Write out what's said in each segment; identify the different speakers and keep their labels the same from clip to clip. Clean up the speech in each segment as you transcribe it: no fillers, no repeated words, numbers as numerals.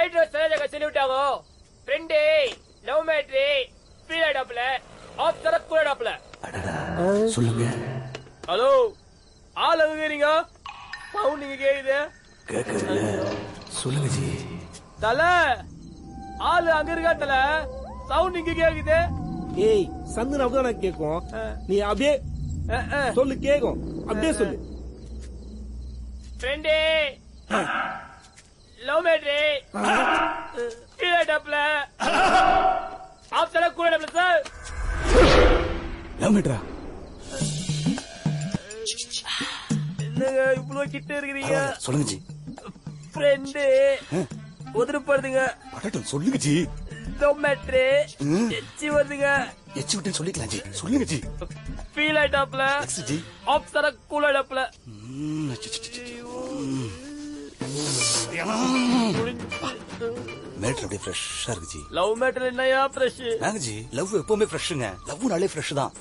Speaker 1: Night சரியாக சொல்லி விட்டாங்க. ஃப்ரெண்டு லவ் மேட்ரி ஃபீல் ஆயிடாப்ல ஆப்சர கூடாப்ல.
Speaker 2: சொல்லுங்க.
Speaker 1: ஹலோ ஆள் எங்க சவுண்ட் நீங்க கேக்குது?
Speaker 2: கேக்குது. சொல்லுங்க ஜி.
Speaker 1: தல ஆளு அங்க இருக்கா தல, சவுண்ட் இங்க கேக்குது.
Speaker 3: ஏய் சந்து அப்படிதான் கேக்கும். நீ அப்படியே சொல்லு கேக்கும். அப்படியே சொல்லு.
Speaker 1: ஃப்ரெண்டே லவ் மேட்ரி ஃபீல் ஆயிடாப்ல ஆப்சர கூடாப்ல சார்.
Speaker 2: லவ் மேட்ரா?
Speaker 1: என்னங்க இவ்வளவு கிட்ட இருக்கிறீங்க?
Speaker 2: சொல்லுங்க ஜி.
Speaker 1: ஃப்ரெண்டு உதிரப்படுதுங்க.
Speaker 2: சொல்லுங்க ஜி.
Speaker 1: லவ் மேட்ரி எச்சி வருதுங்க.
Speaker 2: எச்சி விட்டு சொல்லிக்கலாம் ஜி. சொல்லுங்க ஜி.
Speaker 1: ஃபீல் ஆயிட்டாப்ல
Speaker 2: ஜி.
Speaker 1: ஆப்சர கூல் ஆயிட்டாப்ல.
Speaker 2: மேட்ரு அப்படியே ஃப்ரெஷ்ஷா இருக்கு ஜி.
Speaker 1: லவ் மேட்டர் என்னையா ஃப்ரெஷ்?
Speaker 2: நாங்க ஜி லவ் எப்பவுமே ஃப்ரெஷ்ஷுங்க. லவ் நாளே ஃப்ரெஷ் தான்.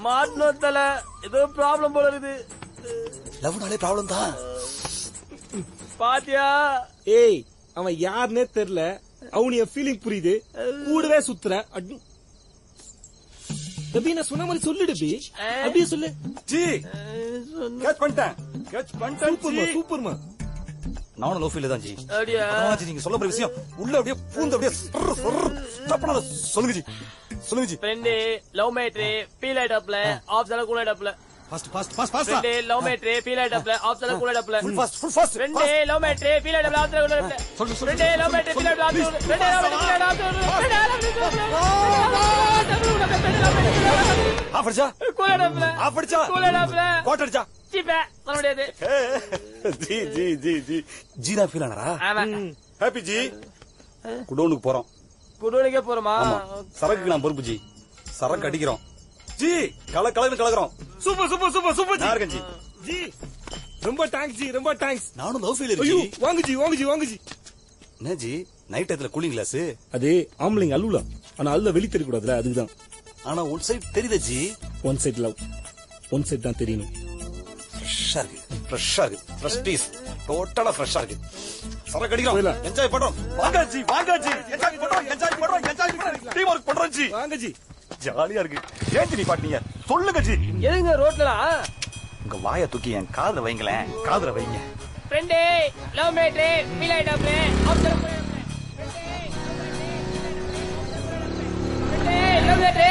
Speaker 1: மாட்டணும் தல, ஏதோ ப்ராப்ளம் போல இருக்குது.
Speaker 2: லவ் நாளே ப்ராப்ளம் தான்.
Speaker 1: பாத்தியா?
Speaker 3: ஏய் அவன் யாருன்னே தெரியல, அவனுடைய ஃபீலிங் புரியுது, கூடவே சுத்துற. டபி நான் சொன்ன மாதிரி சொல்லு டபி. அப்படியே சொல்லு
Speaker 2: ஜி. கேட்ச் பண்ணிட்டேன்.
Speaker 3: சூப்பர்மா சூப்பர்மா.
Speaker 2: நானும் லவ் ஃபீல் தான் ஜி.
Speaker 1: அப்படியா?
Speaker 2: நீங்க சொல்ல போற விஷயம் உள்ள அப்படியே பூந்து அப்படியே சொல்லுங்க ஜி. சொல்லுங்க ஜி.
Speaker 1: ஃப்ரெண்டு லவ் மேட்ரி ஃபீல் ஆயிட்டாப்ல ஆப்சர கூல் ஆயிட்டாப்ல.
Speaker 2: Fast fast fast fast.
Speaker 1: Friend love matter feel ஆயிட்டாப்ல ஆப்சர கூல் ஆயிட்டாப்ல.
Speaker 2: Full fast.
Speaker 1: Friend love matter feel ஆயிட்டாப்ல ஆப்சர கூல் ஆயிட்டாப்ல. ஃப்ரெண்டு லவ் மேட்ரி ஃபீல் ஆயிட்டாப்ல ஆப்சர கூல் ஆயிட்டாப்ல. சீப்பே சொல்ல முடியாது.
Speaker 2: ஜி ஜி ஜி ஜி ஜீரா ஃபீல் ஆனரா? ஹாப்பி ஜி. குடோனுக்கு போறோம்.
Speaker 1: குடோனுக்கே போறோமா?
Speaker 2: சரக்குக்கு நான் பொறுப்பு ஜி. சரக்கு அடிக்கிறோம் ஜி. கலகலன்னு கலக்குறோம்.
Speaker 3: சூப்பர் சூப்பர் சூப்பர் சூப்பர்
Speaker 2: நான் இருக்கேன் ஜி.
Speaker 3: ஜி ரொம்ப தேங்க்ஸ் ஜி, ரொம்ப தேங்க்ஸ்.
Speaker 2: நானும் லவ் ஃபீல் இருக்கு.
Speaker 3: வாங்க ஜி வாங்க ஜி வாங்க ஜி.
Speaker 2: என்ன ஜி நைட் டயத்துல கூலிங் கிளாஸ்?
Speaker 3: அது ஆம்பளைங்க அழுவல, ஆனா அழுல வெளி தெரிய கூடாதுல, அதுதான்.
Speaker 2: ஆனா ஒன் சைட் தெரியுது ji.
Speaker 3: One side love, one side தான் தெரியணும்.
Speaker 2: ஃப்ரெஷ்ஷா இருக்கு. ஃப்ரெஷ்ஷா இருக்கு. ஃப்ரெஷ் பீஸ் டோட்டலா ஃப்ரெஷ்ஷா இருக்கு. சரக்கு அடிக்கிறோம். என்ஜாய் பண்றோம். வாங்க ஜி வாங்க ஜி. என்ஜாய் பண்றோம் என்ஜாய் பண்றோம். டீம் வர்க் பண்றோம் ஜி.
Speaker 3: வாங்க ஜி.
Speaker 2: ஜாலியா இருக்கு. ஏன் ஜி பாட்டீங்க? சொல்லுங்க ஜி.
Speaker 1: எதுங்க ரோட்லலாம்?
Speaker 2: உங்க வாயை தூக்கி என் காதுல வைங்களேன். காதுல வைங்க.
Speaker 1: ஃப்ரெண்டே லவ் மேட்ரி ஃபீல் ஆயிட்டாப்ல ஆப்சர கூல் ஆயிட்டாப்ல. ஃப்ரெண்டே லவ் மேட்ரி